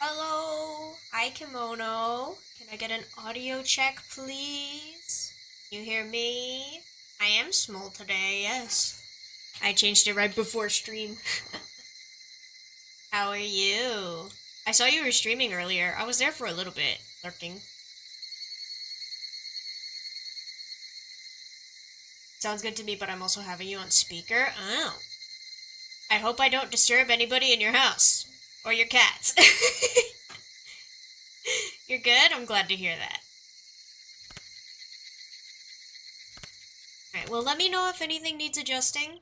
Hello, hi Kimono. Can I get an audio check, please? You hear me? I am Smol today, yes. I changed it right before stream. How are you? I saw you were streaming earlier. I was there for a little bit, lurking. Sounds good to me, but I'm also having you on speaker. Oh. I hope I don't disturb anybody in your house. Or your cats. You're good? I'm glad to hear that. Alright, well, let me know if anything needs adjusting.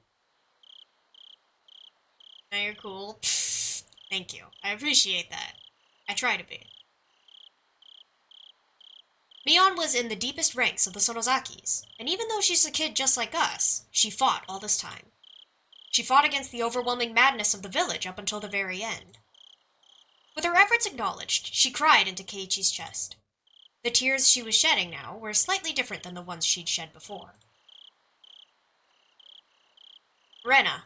Now you're cool. Thank you. I appreciate that. I try to be. Mion was in the deepest ranks of the Sonozakis, and even though she's a kid just like us, she fought all this time. She fought against the overwhelming madness of the village up until the very end. With her efforts acknowledged, she cried into Keiichi's chest. The tears she was shedding now were slightly different than the ones she'd shed before. Rena,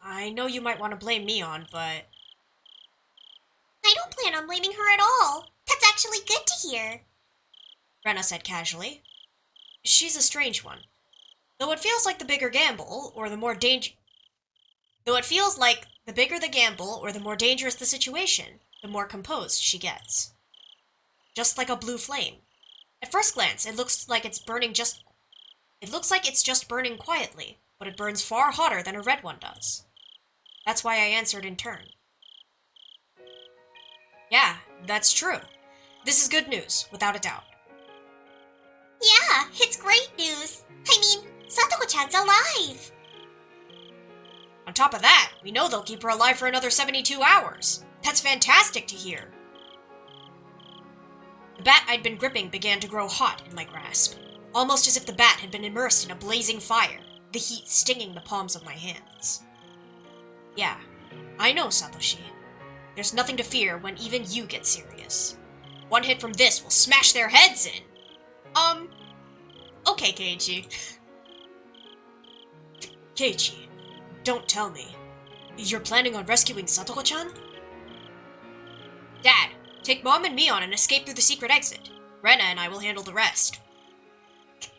I know you might want to blame Mion, but... I don't plan on blaming her at all. That's actually good to hear. Rena said casually. She's a strange one. Though it feels like the bigger gamble, or the more Though it feels like the bigger the gamble, or the more dangerous the situation, the more composed she gets. Just like a blue flame. At first glance, it looks like it's just burning quietly, but it burns far hotter than a red one does. That's why I answered in turn. Yeah, that's true. This is good news, without a doubt. Yeah, it's great news. I mean, Satoko-chan's alive. On top of that, we know they'll keep her alive for another 72 hours. That's fantastic to hear. The bat I'd been gripping began to grow hot in my grasp, almost as if the bat had been immersed in a blazing fire, the heat stinging the palms of my hands. Yeah, I know, Satoshi. There's nothing to fear when even you get serious. One hit from this will smash their heads in. Okay, Keiichi. Keiichi, don't tell me. You're planning on rescuing Satoko-chan? Dad, take Mom and Mion and escape through the secret exit. Rena and I will handle the rest.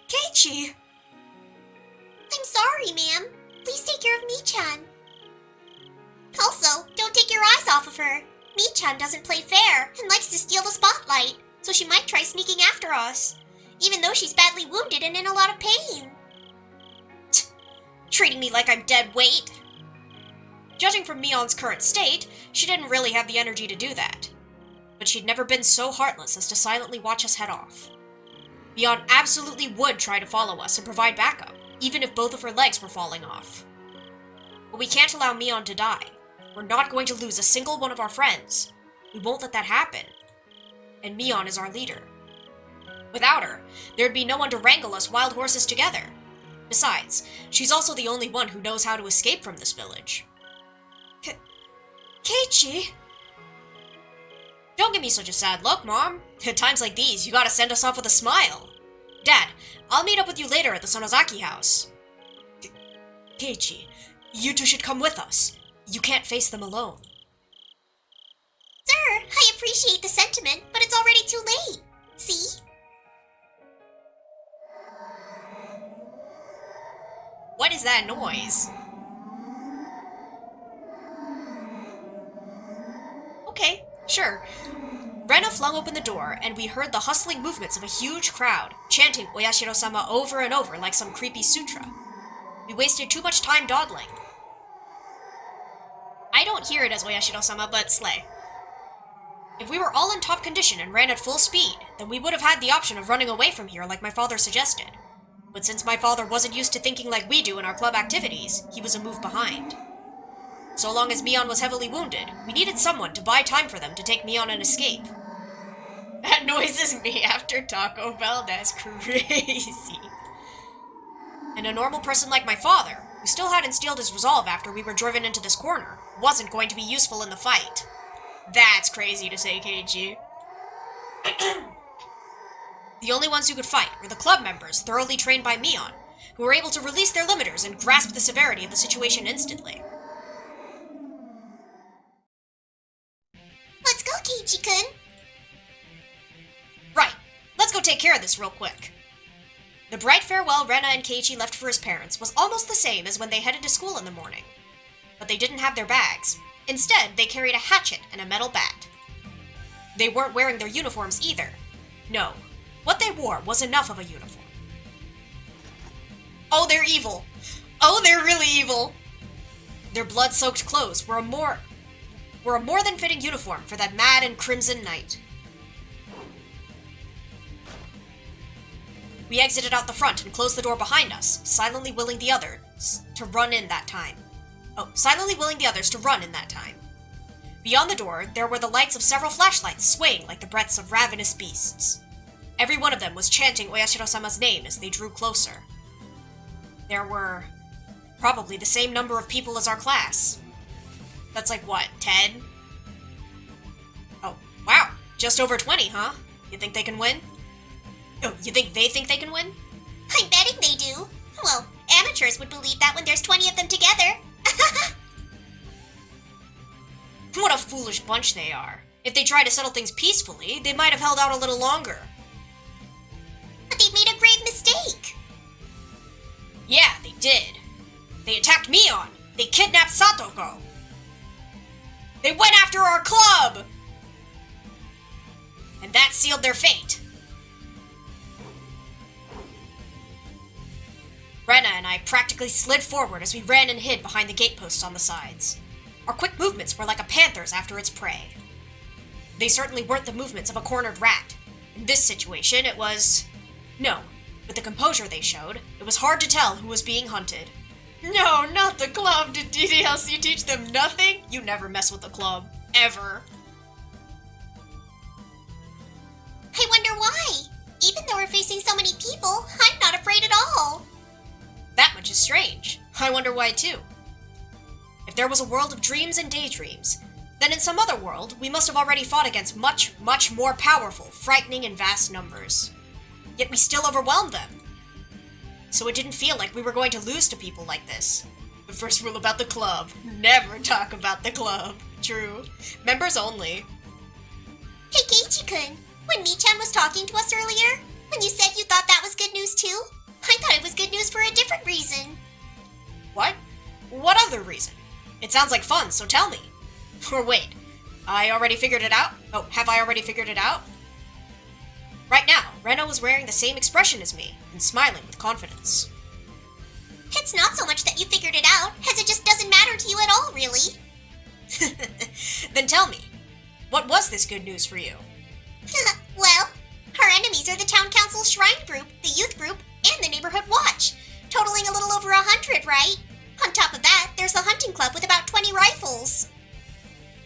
Keiichi! I'm sorry, ma'am. Please take care of Mi-chan. Also, don't take your eyes off of her. Mi-chan doesn't play fair and likes to steal the spotlight, so she might try sneaking after us, even though she's badly wounded and in a lot of pain. Treating me like I'm dead weight. Judging from Mion's current state, she didn't really have the energy to do that. But she'd never been so heartless as to silently watch us head off. Mion absolutely would try to follow us and provide backup, even if both of her legs were falling off. But we can't allow Mion to die. We're not going to lose a single one of our friends. We won't let that happen. And Mion is our leader. Without her, there'd be no one to wrangle us wild horses together. Besides, she's also the only one who knows how to escape from this village. Keiichi? Don't give me such a sad look, Mom. At times like these, you gotta send us off with a smile. Dad, I'll meet up with you later at the Sonozaki house. Keiichi, you two should come with us. You can't face them alone. Sir, I appreciate the sentiment, but it's already too late. See? What is that noise? Okay, sure. Rena flung open the door, and we heard the hustling movements of a huge crowd, chanting Oyashiro-sama over and over like some creepy sutra. We wasted too much time dawdling. I don't hear it as Oyashiro-sama, but slay. If we were all in top condition and ran at full speed, then we would have had the option of running away from here like my father suggested. But since my father wasn't used to thinking like we do in our club activities, he was a move behind. So long as Mion was heavily wounded, we needed someone to buy time for them to take Mion and escape. That noise is me after Taco Bell, that's crazy. And a normal person like my father, who still hadn't steeled his resolve after we were driven into this corner, wasn't going to be useful in the fight. That's crazy to say, Keiichi. The only ones who could fight were the club members thoroughly trained by Mion, who were able to release their limiters and grasp the severity of the situation instantly. Let's go, Keiichi-kun. Right. Let's go take care of this real quick. The bright farewell Rena and Keiichi left for his parents was almost the same as when they headed to school in the morning. But they didn't have their bags. Instead, they carried a hatchet and a metal bat. They weren't wearing their uniforms either. No. What they wore was enough of a uniform. Oh, they're evil. Oh, they're really evil. Their blood-soaked clothes were a more than fitting uniform for that mad and crimson night. We exited out the front and closed the door behind us, silently willing the others to run in that time. Beyond the door, there were the lights of several flashlights swaying like the breaths of ravenous beasts. Every one of them was chanting Oyashiro-sama's name as they drew closer. There were probably the same number of people as our class. That's like what, 10? Oh, wow, just over 20, huh? You think they can win? Oh, you think they can win? I'm betting they do. Well, amateurs would believe that when there's 20 of them together. What a foolish bunch they are. If they tried to settle things peacefully, they might have held out a little longer. But they made a grave mistake. Yeah, they did. They attacked Mion. They kidnapped Satoko. They went after our club! And that sealed their fate. Rena and I practically slid forward as we ran and hid behind the gateposts on the sides. Our quick movements were like a panther's after its prey. They certainly weren't the movements of a cornered rat. In this situation, it was... No, with the composure they showed, it was hard to tell who was being hunted. No, not the club! Did DDLC teach them nothing? You never mess with the club. Ever. I wonder why. Even though we're facing so many people, I'm not afraid at all. That much is strange. I wonder why too. If there was a world of dreams and daydreams, then in some other world, we must have already fought against much, much more powerful, frightening, and vast numbers. Yet we still overwhelmed them. So it didn't feel like we were going to lose to people like this. The first rule about the club, never talk about the club. True. Members only. Hey Keiichi-kun, when Mi-chan was talking to us earlier, when you said you thought that was good news too, I thought it was good news for a different reason. What? What other reason? It sounds like fun, so tell me. Or wait, I already figured it out? Oh, have I already figured it out? Right now, Reno was wearing the same expression as me, and smiling with confidence. It's not so much that you figured it out, as it just doesn't matter to you at all, really. Then tell me, what was this good news for you? Well, our enemies are the town council's shrine group, the youth group, and the neighborhood watch, totaling a little over 100, right? On top of that, there's the hunting club with about 20 rifles.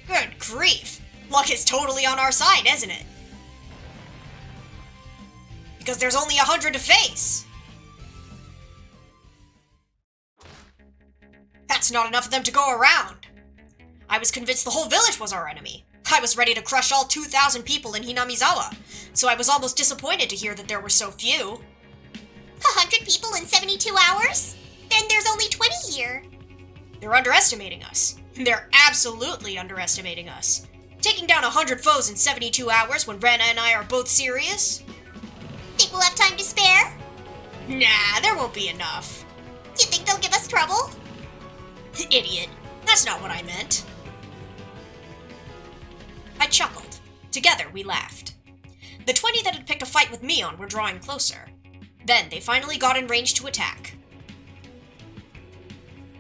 Good grief. Luck is totally on our side, isn't it? Because there's only 100 to face. That's not enough of them to go around. I was convinced the whole village was our enemy. I was ready to crush all 2,000 people in Hinamizawa, so I was almost disappointed to hear that there were so few. 100 people in 72 hours? Then there's only 20 here. They're underestimating us. They're absolutely underestimating us. Taking down 100 foes in 72 hours when Rena and I are both serious? Think we'll have time to spare? Nah, there won't be enough. You think they'll give us trouble? Idiot. That's not what I meant. I chuckled. Together, we laughed. The 20 that had picked a fight with Mion were drawing closer. Then they finally got in range to attack.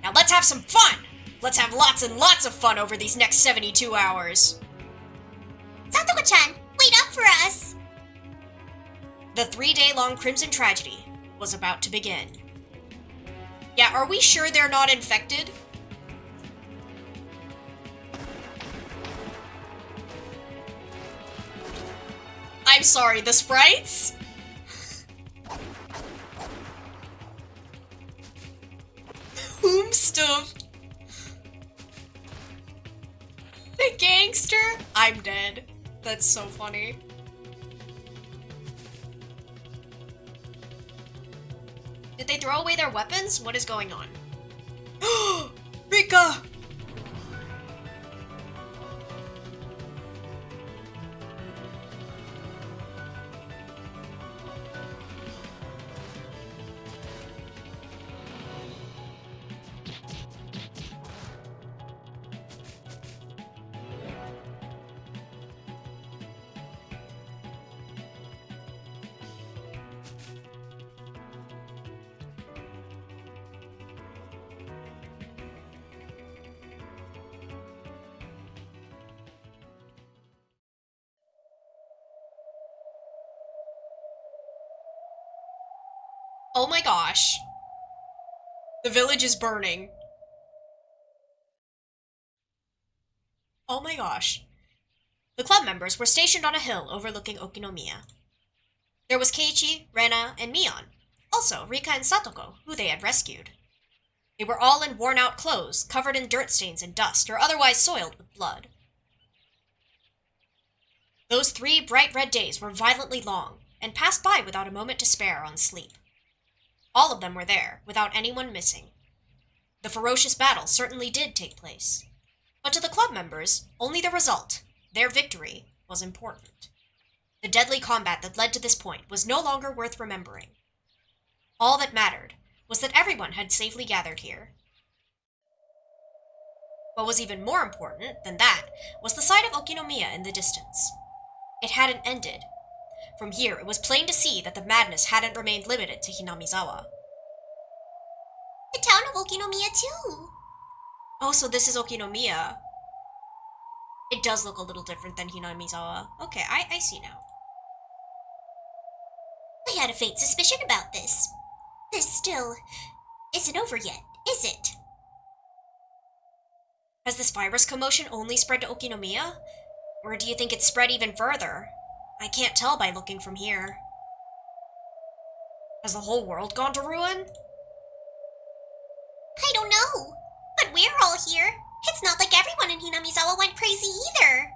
Now let's have some fun! Let's have lots and lots of fun over these next 72 hours. Satoko-chan, wait up for us! The 3-day-long Crimson Tragedy was about to begin. Yeah, are we sure they're not infected? I'm sorry, the sprites? Whom stuff? The gangster? I'm dead. That's so funny. Did they throw away their weapons? What is going on? Rika! Oh my gosh. The village is burning. Oh my gosh. The club members were stationed on a hill overlooking Okinomiya. There was Keiichi, Rena, and Mion. Also, Rika and Satoko, who they had rescued. They were all in worn-out clothes, covered in dirt stains and dust, or otherwise soiled with blood. Those 3 bright red days were violently long, and passed by without a moment to spare on sleep. All of them were there, without anyone missing. The ferocious battle certainly did take place. But to the club members, only the result, their victory, was important. The deadly combat that led to this point was no longer worth remembering. All that mattered was that everyone had safely gathered here. What was even more important than that was the sight of Okinomiya in the distance. It hadn't ended. From here, it was plain to see that the madness hadn't remained limited to Hinamizawa. The town of Okinomiya, too. Oh, so this is Okinomiya. It does look a little different than Hinamizawa. Okay, I see now. I had a faint suspicion about this. This still isn't over yet, is it? Has this virus commotion only spread to Okinomiya? Or do you think it's spread even further? I can't tell by looking from here. Has the whole world gone to ruin? I don't know. But we're all here. It's not like everyone in Hinamizawa went crazy either.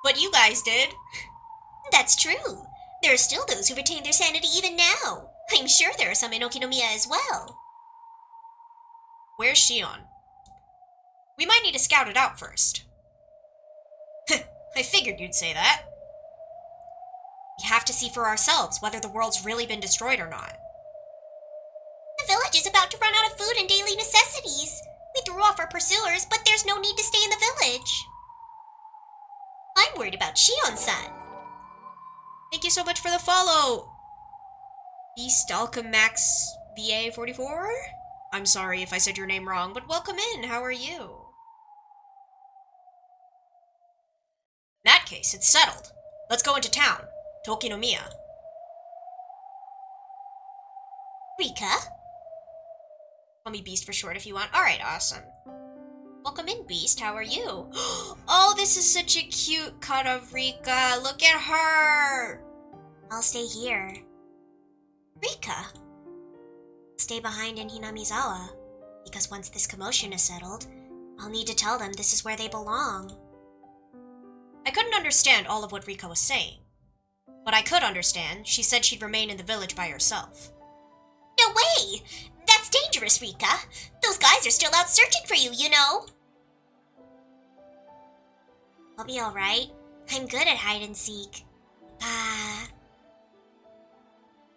But you guys did. That's true. There are still those who retain their sanity even now. I'm sure there are some in Okinomiya as well. Where's Shion? We might need to scout it out first. I figured you'd say that. We have to see for ourselves whether the world's really been destroyed or not. The village is about to run out of food and daily necessities. We threw off our pursuers, but there's no need to stay in the village. I'm worried about Shion-san. Thank you so much for the follow, Beast Alchemax VA44? I'm sorry if I said your name wrong, but welcome in. How are you? In that case, it's settled. Let's go into town, to Okinomiya. Rika? Call me Beast for short if you want. Alright, awesome. Welcome in, Beast. How are you? Oh, this is such a cute cut of Rika. Look at her. I'll stay here. Rika? Stay behind in Hinamizawa, because once this commotion is settled, I'll need to tell them this is where they belong. I couldn't understand all of what Rika was saying. But I could understand she said she'd remain in the village by herself. No way! That's dangerous, Rika. Those guys are still out searching for you, you know. I'll be alright. I'm good at hide and seek.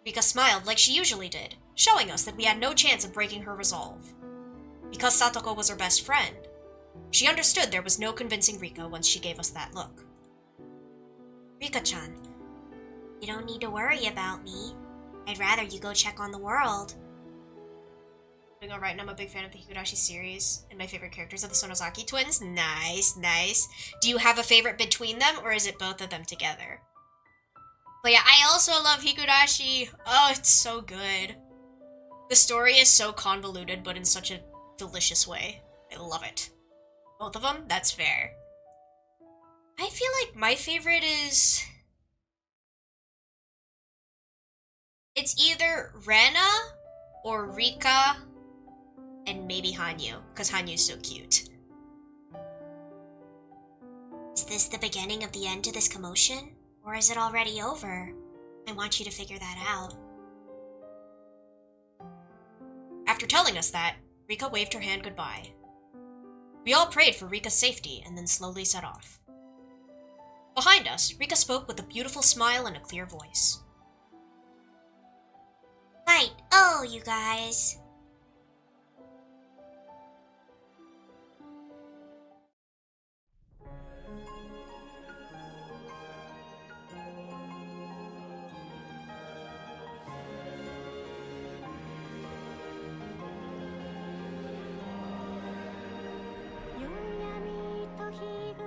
Rika smiled like she usually did, showing us that we had no chance of breaking her resolve. Because Satoko was her best friend, she understood there was no convincing Rika once she gave us that look. Rika-chan, you don't need to worry about me. I'd rather you go check on the world. Doing alright, and I'm a big fan of the Higurashi series, and my favorite characters are the Sonozaki twins. Nice, nice. Do you have a favorite between them, or is it both of them together? But yeah, I also love Higurashi. Oh, it's so good. The story is so convoluted, but in such a delicious way. I love it. Both of them? That's fair. I feel like my favorite is... It's either Rena or Rika and maybe Hanyu, because Hanyu's so cute. Is this the beginning of the end to this commotion? Or is it already over? I want you to figure that out. After telling us that, Rika waved her hand goodbye. We all prayed for Rika's safety and then slowly set off. Behind us, Rika spoke with a beautiful smile and a clear voice. Right. Oh, you guys.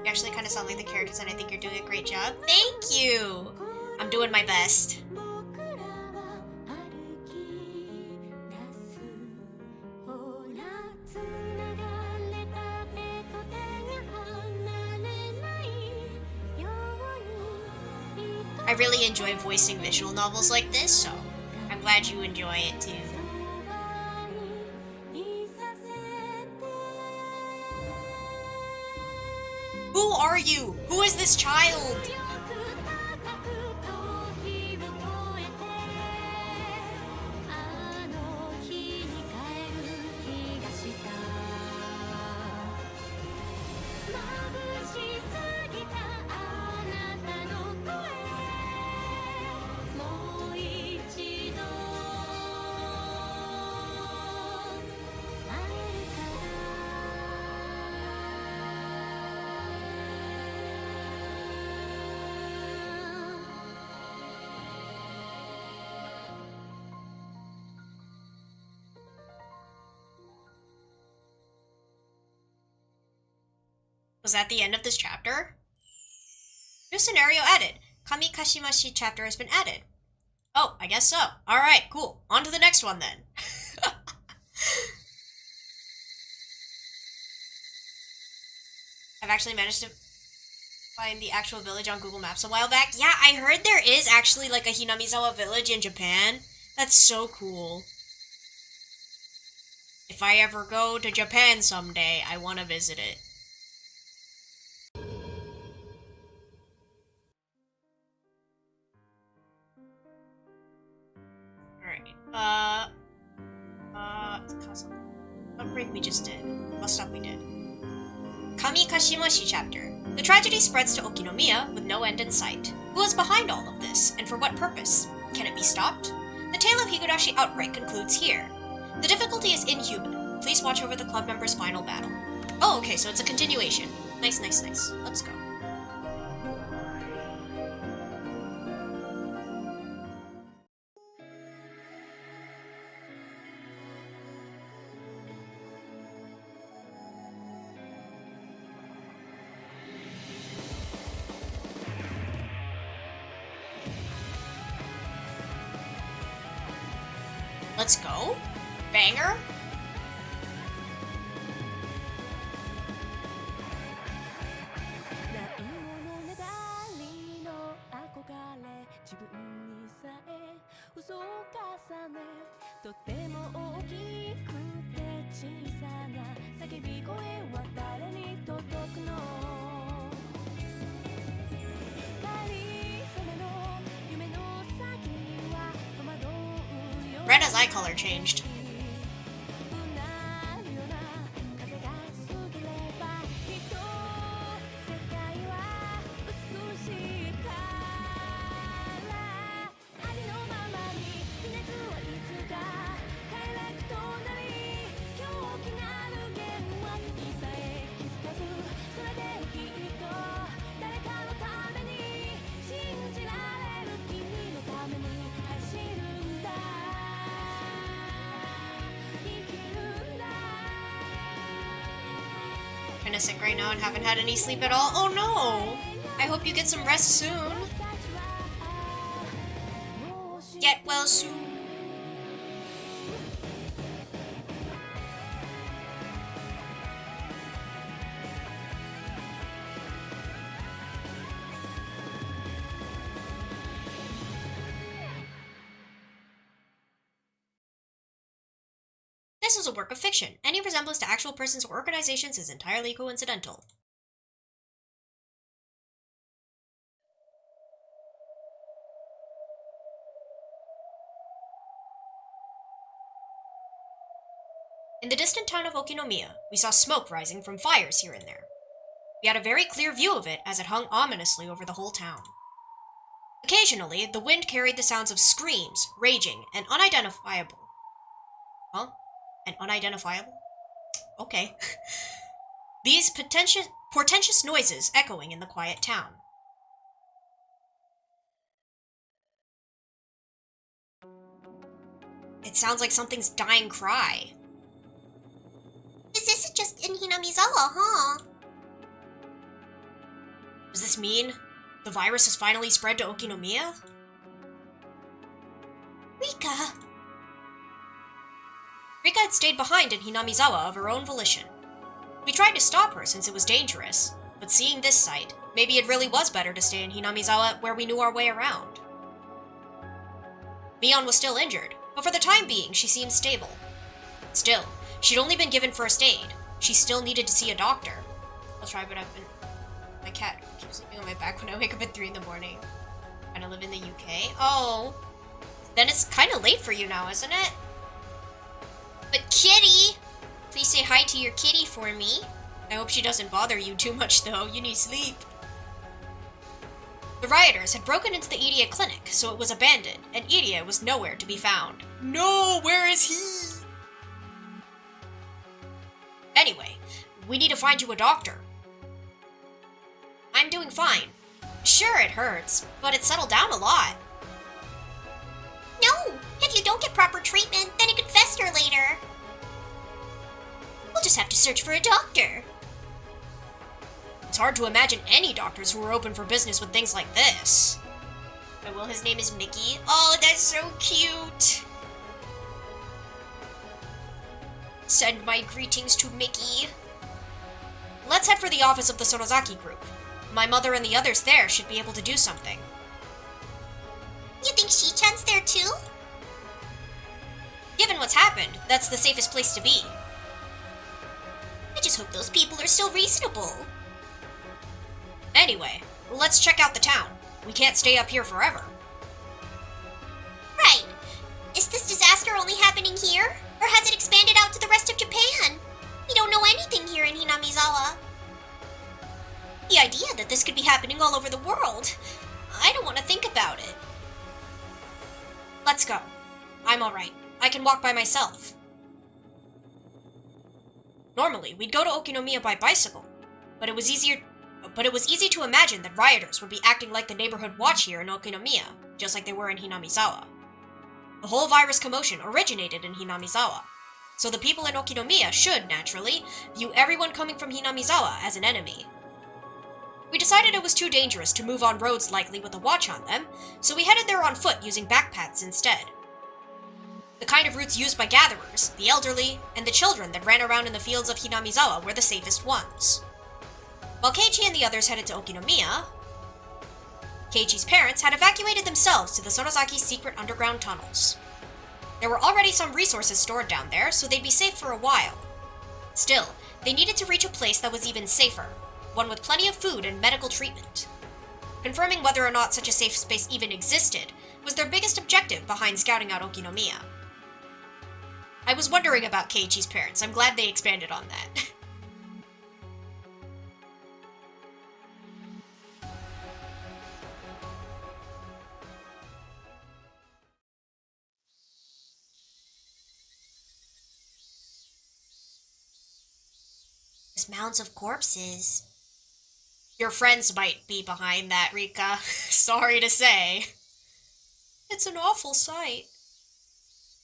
You actually kind of sound like the characters, and I think you're doing a great job. Thank you! I'm doing my best. I really enjoy voicing visual novels like this, so I'm glad you enjoy it too. Who are you? Who is this child? Was that the end of this chapter? New scenario added. Kami Kashimashi chapter has been added. Oh, I guess so. Alright, cool. On to the next one then. I've actually managed to find the actual village on Google Maps a while back. Yeah, I heard there is actually like a Hinamizawa village in Japan. That's so cool. If I ever go to Japan someday, I want to visit it. What break we just did? What stop we did? Kami Kashimashi chapter. The tragedy spreads to Okinomiya with no end in sight. Who is behind all of this, and for what purpose? Can it be stopped? The tale of Higurashi outbreak concludes here. The difficulty is inhuman. Please watch over the club members' final battle. Oh, okay, so it's a continuation. Nice, nice, nice. Let's go. Let's go. Banger. Rena's eye color changed. Kinda sick right now and haven't had any sleep at all. Oh no! I hope you get some rest soon. Get well soon. This is a work of fiction. Any resemblance to actual persons or organizations is entirely coincidental. In the distant town of Okinomiya, we saw smoke rising from fires here and there. We had a very clear view of it as it hung ominously over the whole town. Occasionally, the wind carried the sounds of screams, raging, and unidentifiable. Huh? And unidentifiable? Okay. These portentous noises echoing in the quiet town. It sounds like something's dying cry. This isn't just in Hinamizawa, huh? Does this mean the virus has finally spread to Okinomiya? Rika! Rika had stayed behind in Hinamizawa of her own volition. We tried to stop her since it was dangerous, but seeing this sight, Maybe it really was better to stay in Hinamizawa where we knew our way around. Mion was still injured, but for the time being, she seemed stable. Still, she'd only been given first aid. She still needed to see a doctor. I'll try, but my cat keeps sleeping on my back when I wake up at 3 in the morning. I live in the UK. Oh. Then it's kind of late for you now, isn't it? But Kitty! Please say hi to your kitty for me. I hope she doesn't bother you too much, though. You need sleep. The rioters had broken into the Idia clinic, so it was abandoned, and Idia was nowhere to be found. No, where is he? Anyway, we need to find you a doctor. I'm doing fine. Sure, it hurts, but it's settled down a lot. No! If you don't get proper treatment, then it could fester later. We'll just have to search for a doctor. It's hard to imagine any doctors who are open for business with things like this. Oh, well, his name is Mickey. Oh, that's so cute. Send my greetings to Mickey. Let's head for the office of the Sonozaki group. My mother and the others there should be able to do something. You think Shi-chan's there too? Given what's happened, that's the safest place to be. I just hope those people are still reasonable. Anyway, let's check out the town. We can't stay up here forever. Right. Is this disaster only happening here? Or has it expanded out to the rest of Japan? We don't know anything here in Hinamizawa. The idea that this could be happening all over the world, I don't want to think about it. Let's go. I'm alright. I can walk by myself. Normally, we'd go to Okinomiya by bicycle, but it was easy to imagine that rioters would be acting like the neighborhood watch here in Okinomiya, just like they were in Hinamizawa. The whole virus commotion originated in Hinamizawa, so the people in Okinomiya should, naturally, view everyone coming from Hinamizawa as an enemy. We decided it was too dangerous to move on roads likely with a watch on them, so we headed there on foot using backpaths instead. The kind of routes used by gatherers, the elderly, and the children that ran around in the fields of Hinamizawa were the safest ones. While Keiichi and the others headed to Okinomiya, Keiichi's parents had evacuated themselves to the Sonozaki's secret underground tunnels. There were already some resources stored down there, so they'd be safe for a while. Still, they needed to reach a place that was even safer, one with plenty of food and medical treatment. Confirming whether or not such a safe space even existed was their biggest objective behind scouting out Okinomiya. I was wondering about Keiichi's parents. I'm glad they expanded on that. There's mounds of corpses. Your friends might be behind that, Rika. Sorry to say. It's an awful sight.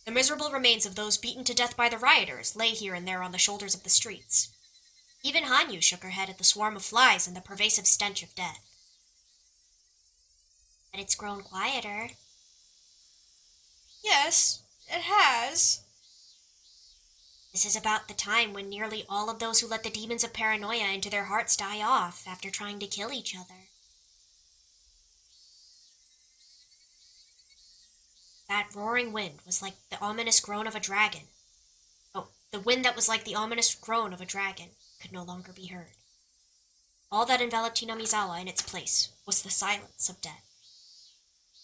The miserable remains of those beaten to death by the rioters lay here and there on the shoulders of the streets. Even Hanyu shook her head at the swarm of flies and the pervasive stench of death. But it's grown quieter. Yes, it has. This is about the time when nearly all of those who let the demons of paranoia into their hearts die off after trying to kill each other. That roaring wind was like the ominous groan of a dragon. Oh, the wind that was like the ominous groan of a dragon could no longer be heard. All that enveloped Hinamizawa in its place was the silence of death.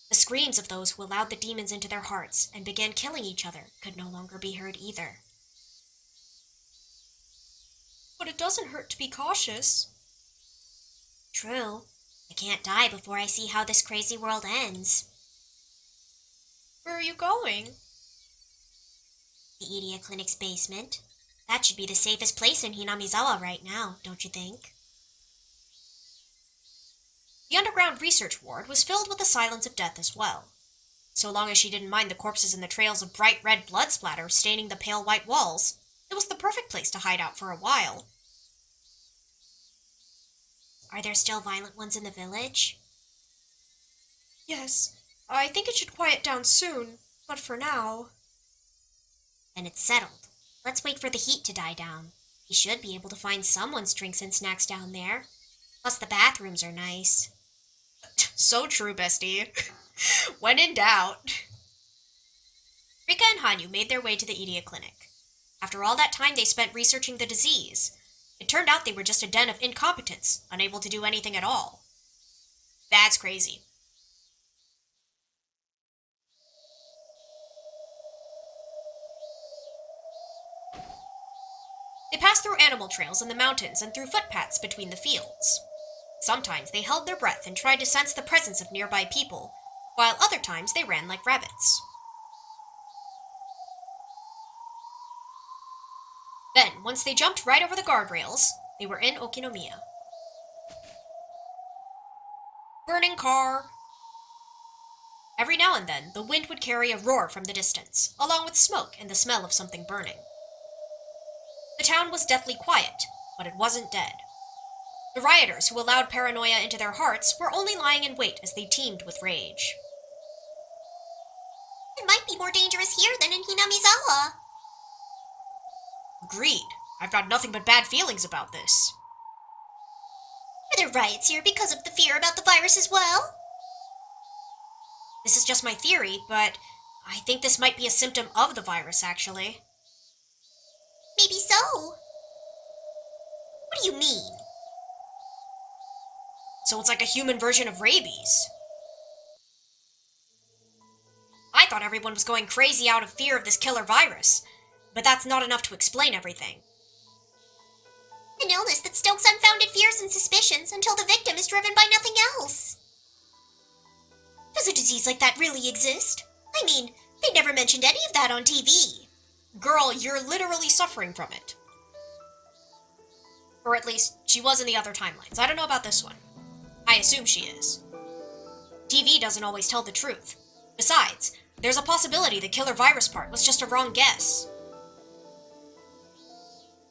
The screams of those who allowed the demons into their hearts and began killing each other could no longer be heard either. But it doesn't hurt to be cautious. True. I can't die before I see how this crazy world ends. Where are you going? The Idia Clinic's basement. That should be the safest place in Hinamizawa right now, don't you think? The underground research ward was filled with the silence of death as well. So long as she didn't mind the corpses and the trails of bright red blood splatter staining the pale white walls, it was the perfect place to hide out for a while. Are there still violent ones in the village? Yes, I think it should quiet down soon, but for now... Then it's settled. Let's wait for the heat to die down. We should be able to find someone's drinks and snacks down there. Plus the bathrooms are nice. So true, bestie. When in doubt. Rika and Hanyu made their way to the Idia clinic. After all that time they spent researching the disease, it turned out they were just a den of incompetence, unable to do anything at all. That's crazy. They passed through animal trails in the mountains and through footpaths between the fields. Sometimes they held their breath and tried to sense the presence of nearby people, while other times they ran like rabbits. Then, once they jumped right over the guardrails, they were in Okinomiya. Burning car. Every now and then, the wind would carry a roar from the distance, along with smoke and the smell of something burning. The town was deathly quiet, but it wasn't dead. The rioters who allowed paranoia into their hearts were only lying in wait as they teemed with rage. It might be more dangerous here than in Hinamizawa. Agreed. I've got nothing but bad feelings about this. Are there riots here because of the fear about the virus as well? This is just my theory, but I think this might be a symptom of the virus, actually. Maybe so. What do you mean? So it's like a human version of rabies. I thought everyone was going crazy out of fear of this killer virus, but that's not enough to explain everything. An illness that stokes unfounded fears and suspicions until the victim is driven by nothing else. Does a disease like that really exist? I mean, they never mentioned any of that on TV. Girl, you're literally suffering from it. Or at least, she was in the other timelines. I don't know about this one. I assume she is. TV doesn't always tell the truth. Besides, there's a possibility the killer virus part was just a wrong guess.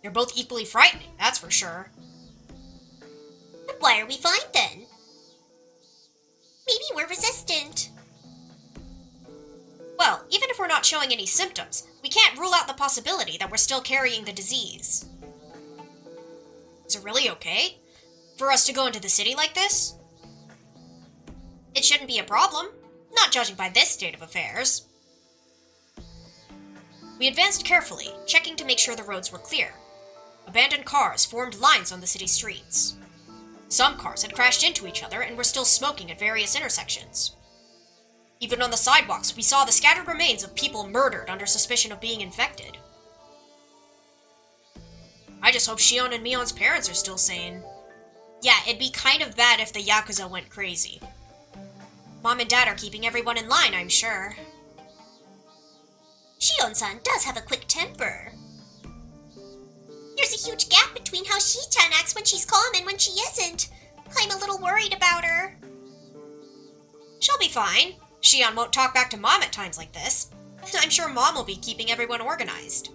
They're both equally frightening, that's for sure. But why are we fine then? Maybe we're resistant. Well, even if we're not showing any symptoms, we can't rule out the possibility that we're still carrying the disease. Is it really okay for us to go into the city like this? It shouldn't be a problem, not judging by this state of affairs. We advanced carefully, checking to make sure the roads were clear. Abandoned cars formed lines on the city streets. Some cars had crashed into each other and were still smoking at various intersections. Even on the sidewalks, we saw the scattered remains of people murdered under suspicion of being infected. I just hope Shion and Mion's parents are still sane. Yeah, it'd be kind of bad if the Yakuza went crazy. Mom and Dad are keeping everyone in line, I'm sure. Shion-san does have a quick temper. There's a huge gap between how Shi-chan acts when she's calm and when she isn't. I'm a little worried about her. She'll be fine. Shion won't talk back to Mom at times like this. I'm sure Mom will be keeping everyone organized.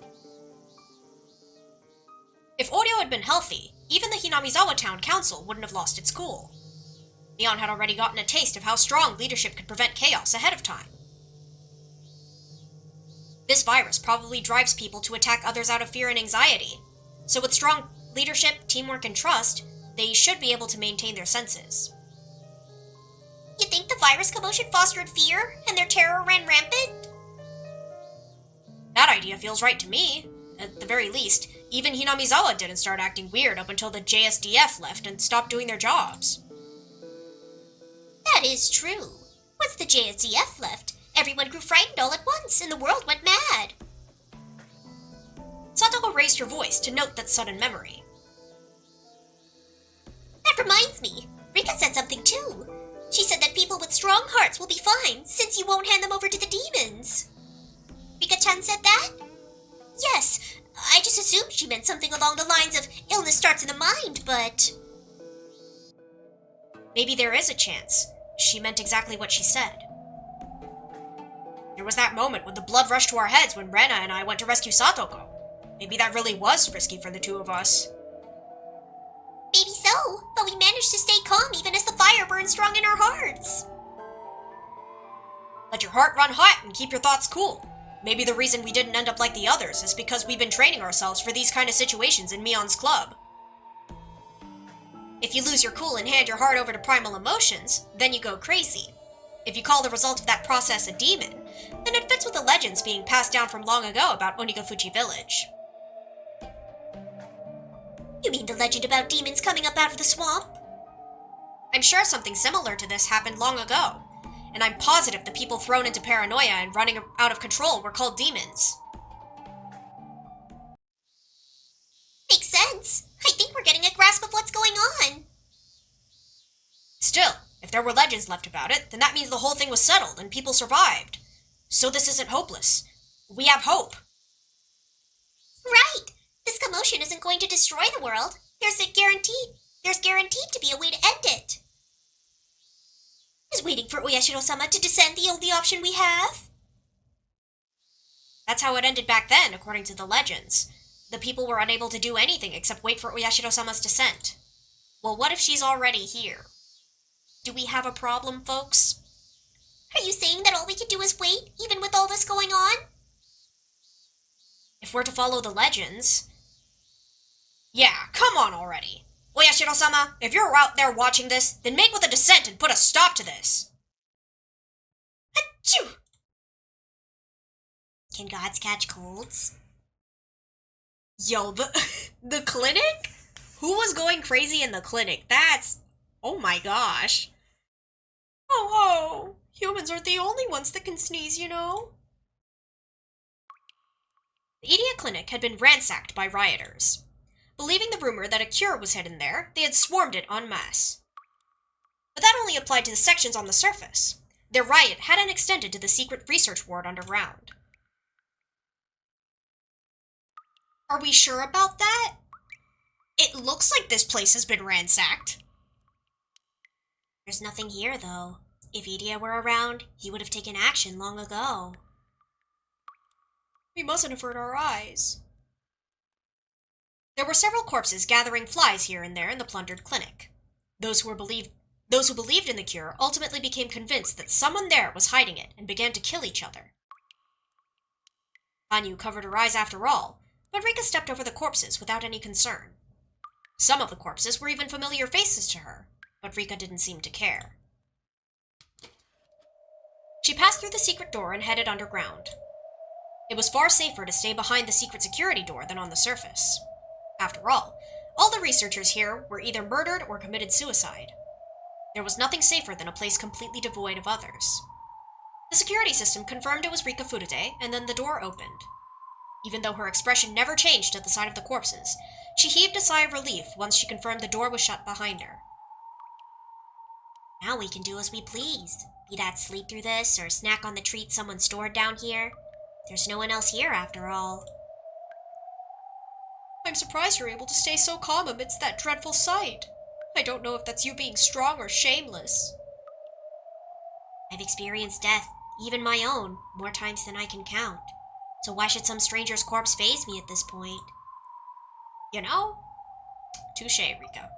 If Oreo had been healthy, even the Hinamizawa Town Council wouldn't have lost its cool. Mion had already gotten a taste of how strong leadership could prevent chaos ahead of time. This virus probably drives people to attack others out of fear and anxiety, so with strong leadership, teamwork, and trust, they should be able to maintain their senses. You think the virus commotion fostered fear, and their terror ran rampant? That idea feels right to me. At the very least, even Hinamizawa didn't start acting weird up until the JSDF left and stopped doing their jobs. That is true. Once the JSDF left, everyone grew frightened all at once, and the world went mad. Satoko raised her voice to note that sudden memory. That reminds me. Rika said something too. She said that people with strong hearts will be fine, since you won't hand them over to the demons. Rika-chan said that? Yes, I just assumed she meant something along the lines of illness starts in the mind, but... Maybe there is a chance. She meant exactly what she said. There was that moment when the blood rushed to our heads when Rena and I went to rescue Satoko. Maybe that really was risky for the two of us. Maybe so, but we managed to stay calm even as the fire burned strong in our hearts. Let your heart run hot and keep your thoughts cool. Maybe the reason we didn't end up like the others is because we've been training ourselves for these kind of situations in Mion's club. If you lose your cool and hand your heart over to primal emotions, then you go crazy. If you call the result of that process a demon, then it fits with the legends being passed down from long ago about Onigafuchi Village. You mean the legend about demons coming up out of the swamp? I'm sure something similar to this happened long ago, and I'm positive the people thrown into paranoia and running out of control were called demons. Makes sense. I think we're getting a grasp of what's going on. Still, if there were legends left about it, then that means the whole thing was settled and people survived. So this isn't hopeless. We have hope. Right. This commotion isn't going to destroy the world. There's guaranteed to be a way to end it. Is waiting for Oyashiro-sama to descend the only option we have? That's how it ended back then, according to the legends. The people were unable to do anything except wait for Oyashiro-sama's descent. Well, what if she's already here? Do we have a problem, folks? Are you saying that all we can do is wait, even with all this going on? If we're to follow the legends... Yeah, come on already. Oyashiro-sama, if you're out there watching this, then make with a descent and put a stop to this. Achoo! Can gods catch colds? Yo, the clinic? Who was going crazy in the clinic? That's... Oh my gosh. Oh, humans aren't the only ones that can sneeze, you know? The Idia clinic had been ransacked by rioters. Believing the rumor that a cure was hidden there, they had swarmed it en masse. But that only applied to the sections on the surface. Their riot hadn't extended to the secret research ward underground. Are we sure about that? It looks like this place has been ransacked. There's nothing here, though. If Idia were around, he would have taken action long ago. We mustn't avert our eyes. There were several corpses gathering flies here and there in the plundered clinic. Those who believed in the cure ultimately became convinced that someone there was hiding it and began to kill each other. Hanyu covered her eyes after all, but Rika stepped over the corpses without any concern. Some of the corpses were even familiar faces to her, but Rika didn't seem to care. She passed through the secret door and headed underground. It was far safer to stay behind the secret security door than on the surface. After all the researchers here were either murdered or committed suicide. There was nothing safer than a place completely devoid of others. The security system confirmed it was Rika Furude, and then the door opened. Even though her expression never changed at the sight of the corpses, she heaved a sigh of relief once she confirmed the door was shut behind her. Now we can do as we please. Be that sleep through this, or snack on the treat someone stored down here. There's no one else here after all. I'm surprised you're able to stay so calm amidst that dreadful sight. I don't know if that's you being strong or shameless. I've experienced death, even my own, more times than I can count. So why should some stranger's corpse faze me at this point? You know? Touché, Rika.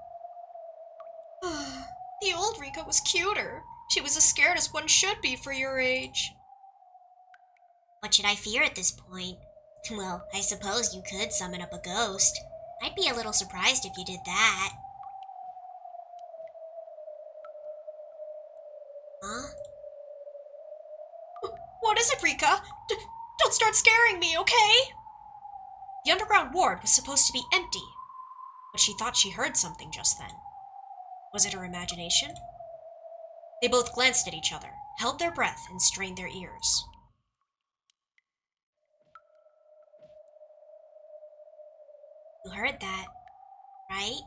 The old Rika was cuter. She was as scared as one should be for your age. What should I fear at this point? Well, I suppose you could summon up a ghost. I'd be a little surprised if you did that. Huh? What is it, Rika? Don't start scaring me, okay? The underground ward was supposed to be empty, but she thought she heard something just then. Was it her imagination? They both glanced at each other, held their breath, and strained their ears. You heard that, right?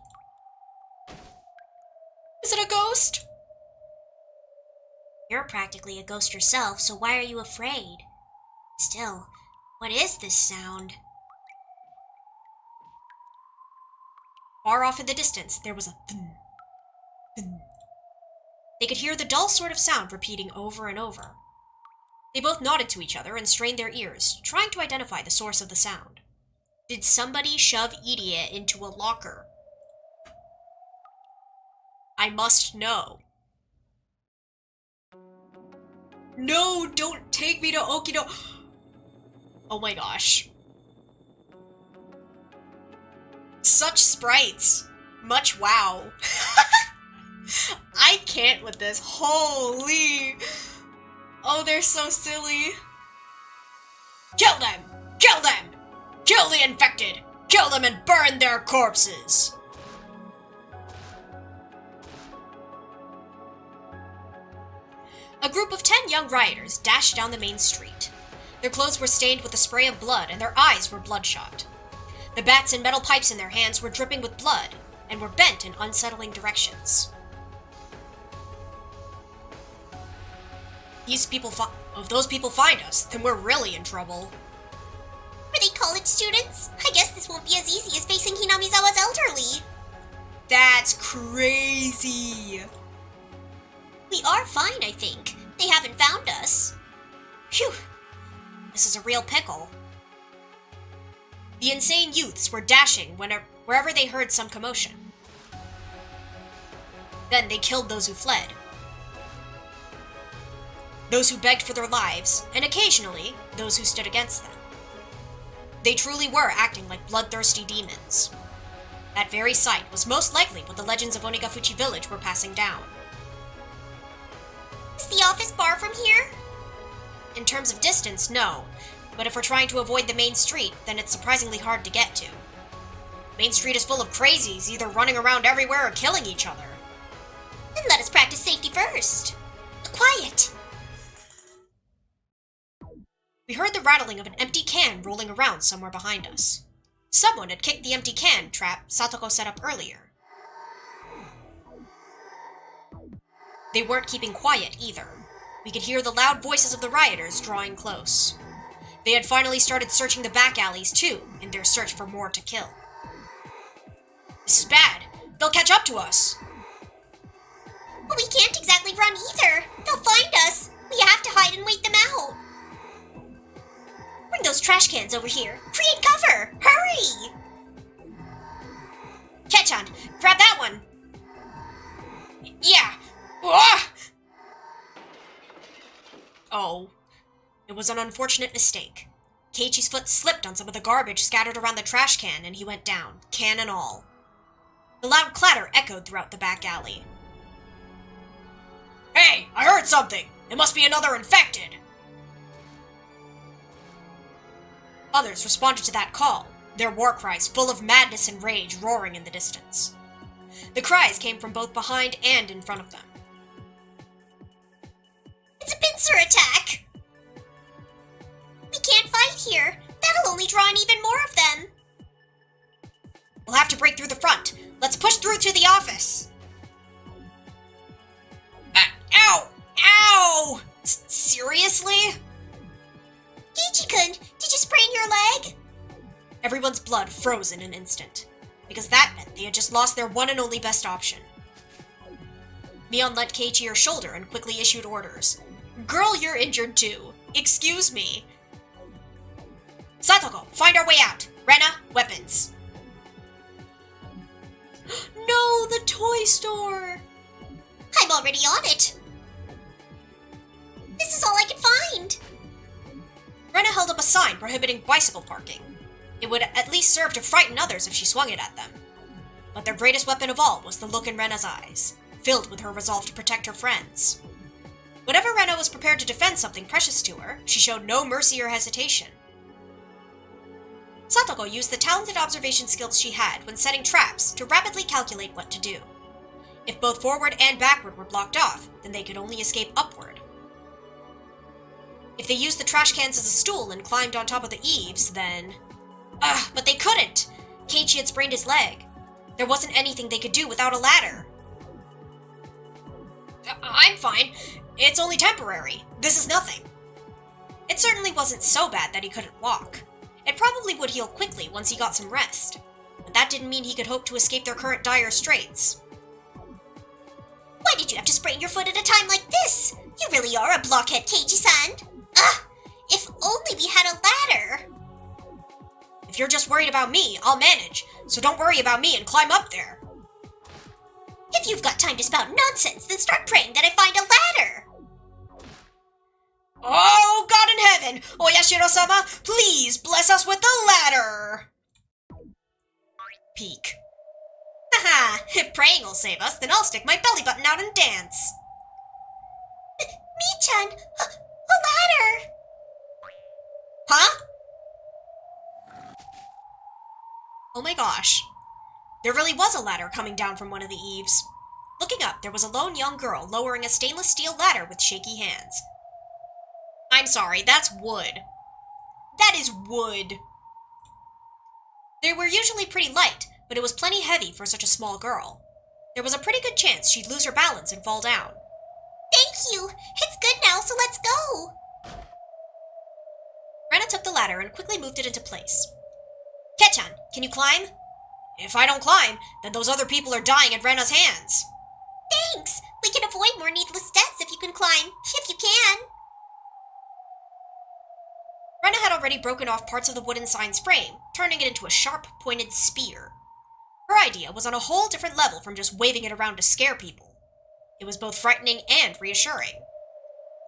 Is it a ghost? You're practically a ghost yourself, so why are you afraid? Still, what is this sound? Far off in the distance, there was a thun, thun. They could hear the dull sort of sound repeating over and over. They both nodded to each other and strained their ears, trying to identify the source of the sound. Did somebody shove Idia into a locker? I must know. No, don't take me to Okino. Oh my gosh. Such sprites. Much wow. I can't with this. Holy. Oh, they're so silly. Kill them! Kill them! Kill the infected! Kill them and burn their corpses! A group of 10 young rioters dashed down the main street. Their clothes were stained with a spray of blood and their eyes were bloodshot. The bats and metal pipes in their hands were dripping with blood and were bent in unsettling directions. If those people find us, then we're really in trouble. Are they college students? I guess this won't be as easy as facing Hinamizawa's elderly. That's crazy. We are fine, I think. They haven't found us. Phew. This is a real pickle. The insane youths were dashing wherever they heard some commotion. Then they killed those who fled. Those who begged for their lives, and occasionally, those who stood against them. They truly were acting like bloodthirsty demons. That very sight was most likely what the legends of Onigafuchi village were passing down. Is the office far from here? In terms of distance, no. But if we're trying to avoid the main street, then it's surprisingly hard to get to. Main Street is full of crazies, either running around everywhere or killing each other. Then let us practice safety first. Quiet! We heard the rattling of an empty can rolling around somewhere behind us. Someone had kicked the empty can trap Satoko set up earlier. They weren't keeping quiet either. We could hear the loud voices of the rioters drawing close. They had finally started searching the back alleys too, in their search for more to kill. This is bad. They'll catch up to us. But we can't exactly run either. They'll find us. We have to hide and wait them out. Bring those trash cans over here. Create cover. Hurry! Ketchan, grab that one. Yeah. Ah! Oh. It was an unfortunate mistake. Keiichi's foot slipped on some of the garbage scattered around the trash can and he went down, can and all. The loud clatter echoed throughout the back alley. Hey, I heard something! It must be another infected! Others responded to that call, their war cries full of madness and rage roaring in the distance. The cries came from both behind and in front of them. It's a pincer attack! We can't fight here. That'll only draw in even more of them. We'll have to break through the front. Let's push through to the office. Ow! Ow! Seriously? Keiichi-kun, did you sprain your leg? Everyone's blood froze in an instant, because that meant they had just lost their one and only best option. Mion lent Keiichi her shoulder and quickly issued orders. Girl, you're injured too. Excuse me. Satoko, find our way out. Rena, weapons. No, the toy store! I'm already on it. This is all I can find. Rena held up a sign prohibiting bicycle parking. It would at least serve to frighten others if she swung it at them. But their greatest weapon of all was the look in Rena's eyes, filled with her resolve to protect her friends. Whenever Rena was prepared to defend something precious to her, she showed no mercy or hesitation. Satoko used the talented observation skills she had when setting traps to rapidly calculate what to do. If both forward and backward were blocked off, then they could only escape upward. If they used the trash cans as a stool and climbed on top of the eaves, then... but they couldn't! Keiichi had sprained his leg. There wasn't anything they could do without a ladder. I'm fine. It's only temporary. This is nothing. It certainly wasn't so bad that he couldn't walk. It probably would heal quickly once he got some rest, but that didn't mean he could hope to escape their current dire straits. Why did you have to sprain your foot at a time like this? You really are a blockhead, Keiichi-san. Ugh! If only we had a ladder! If you're just worried about me, I'll manage, so don't worry about me and climb up there. If you've got time to spout nonsense, then start praying that I find a ladder! Oh, God in heaven! Oyashiro-sama, please bless us with the ladder! Peek. Haha, if praying will save us, then I'll stick my belly button out and dance. Mi-chan, a ladder! Huh? Oh my gosh. There really was a ladder coming down from one of the eaves. Looking up, there was a lone young girl lowering a stainless steel ladder with shaky hands. I'm sorry, that's wood. That is wood. They were usually pretty light, but it was plenty heavy for such a small girl. There was a pretty good chance she'd lose her balance and fall down. Thank you! It's good now, so let's go! Rena took the ladder and quickly moved it into place. Ketchan, can you climb? If I don't climb, then those other people are dying at Rena's hands. Thanks! We can avoid more needless deaths if you can climb. If you can! Rena had already broken off parts of the wooden sign's frame, turning it into a sharp, pointed spear. Her idea was on a whole different level from just waving it around to scare people. It was both frightening and reassuring.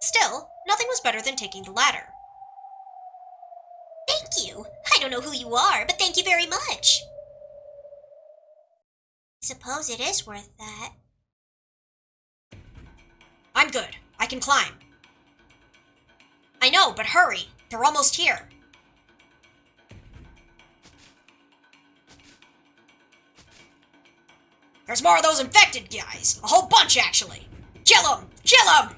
Still, nothing was better than taking the ladder. Thank you! I don't know who you are, but thank you very much! Suppose it is worth that. I'm good. I can climb. I know, but hurry. They're almost here. There's more of those infected guys. A whole bunch, actually. Kill them! Kill them!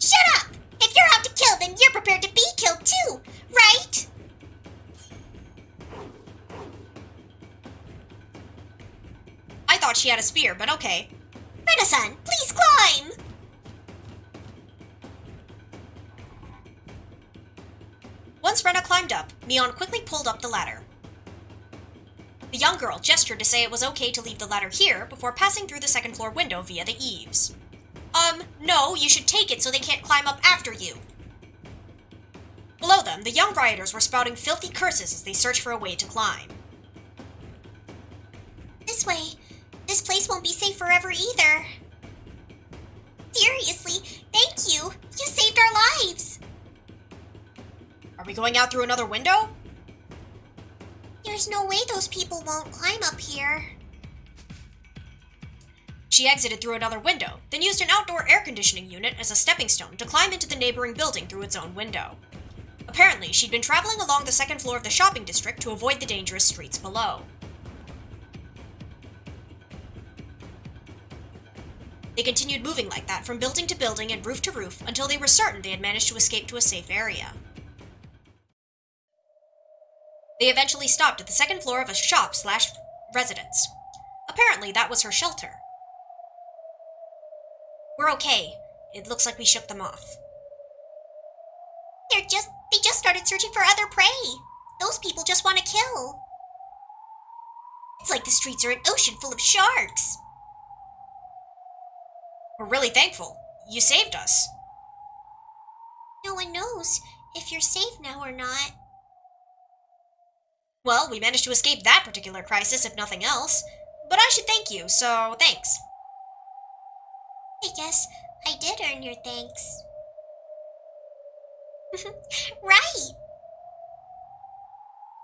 Shut up! If you're out to kill, then you're prepared to be killed too, right? I thought she had a spear, but okay. Rena-san, please climb! Once Rena climbed up, Mion quickly pulled up the ladder. The young girl gestured to say it was okay to leave the ladder here before passing through the second floor window via the eaves. No, you should take it so they can't climb up after you. Below them, the young rioters were spouting filthy curses as they searched for a way to climb. This way. This place won't be safe forever either. Seriously, thank you! You saved our lives! Are we going out through another window? There's no way those people won't climb up here. She exited through another window, then used an outdoor air conditioning unit as a stepping stone to climb into the neighboring building through its own window. Apparently, she'd been traveling along the second floor of the shopping district to avoid the dangerous streets below. They continued moving like that from building to building and roof to roof until they were certain they had managed to escape to a safe area. They eventually stopped at the second floor of a shop/residence. Apparently, that was her shelter. We're okay. It looks like we shook them off. They just started searching for other prey. Those people just want to kill. It's like the streets are an ocean full of sharks. We're really thankful. You saved us. No one knows if you're safe now or not. Well, we managed to escape that particular crisis, if nothing else. But I should thank you, so thanks. I guess I did earn your thanks. Right!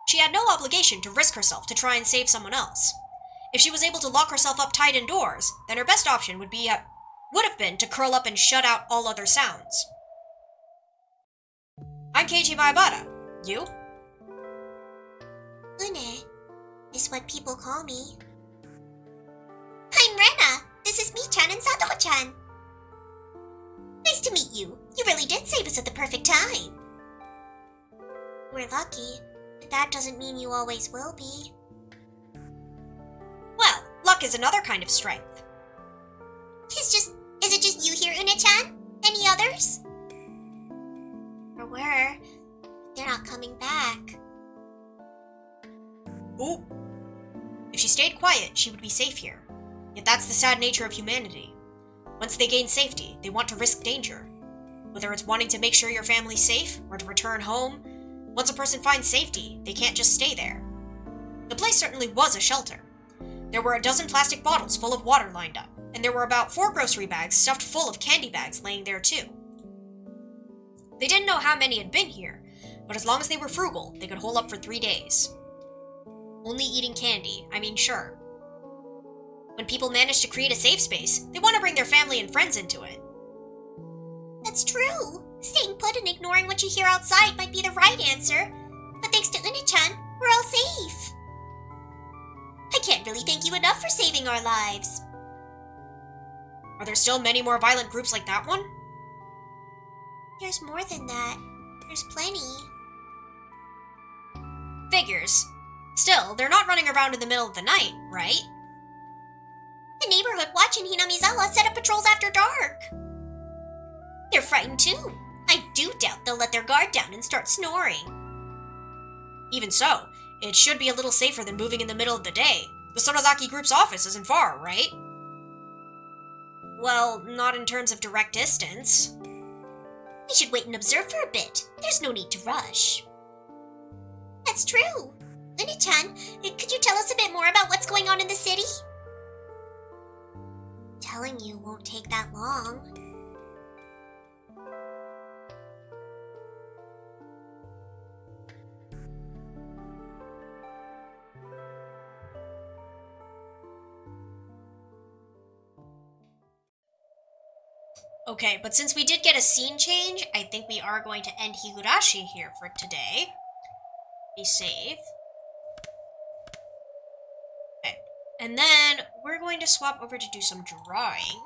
She had no obligation to risk herself to try and save someone else. If she was able to lock herself up tight indoors, then her best option would have been to curl up and shut out all other sounds. I'm Keiji Maebara. You? Une is what people call me. I'm Rena. This is Mi-chan and Sadako-chan. Nice to meet you. You really did save us at the perfect time. We're lucky, but that doesn't mean you always will be. Well, luck is another kind of strength. Is it just you here, Une-chan? Any others? Or were. They're not coming back. Ooh. If she stayed quiet, she would be safe here. Yet that's the sad nature of humanity. Once they gain safety, they want to risk danger. Whether it's wanting to make sure your family's safe, or to return home, once a person finds safety, they can't just stay there. The place certainly was a shelter. There were a dozen plastic bottles full of water lined up, and there were about 4 grocery bags stuffed full of candy bags laying there too. They didn't know how many had been here, but as long as they were frugal, they could hold up for 3 days. only eating candy. I mean, sure. When people manage to create a safe space, they want to bring their family and friends into it. That's true. Staying put and ignoring what you hear outside might be the right answer. But thanks to Uni-chan, we're all safe. I can't really thank you enough for saving our lives. Are there still many more violent groups like that one? There's more than that. There's plenty. Figures. Still, they're not running around in the middle of the night, right? The neighborhood watch in Hinamizawa set up patrols after dark. They're frightened too. I do doubt they'll let their guard down and start snoring. Even so, it should be a little safer than moving in the middle of the day. The Sonozaki Group's office isn't far, right? Well, not in terms of direct distance. We should wait and observe for a bit. There's no need to rush. That's true. Uni-chan, could you tell us a bit more about what's going on in the city? Telling you won't take that long. Okay, but since we did get a scene change, I think we are going to end Higurashi here for today. Be safe. Okay, and then we're going to swap over to do some drawing.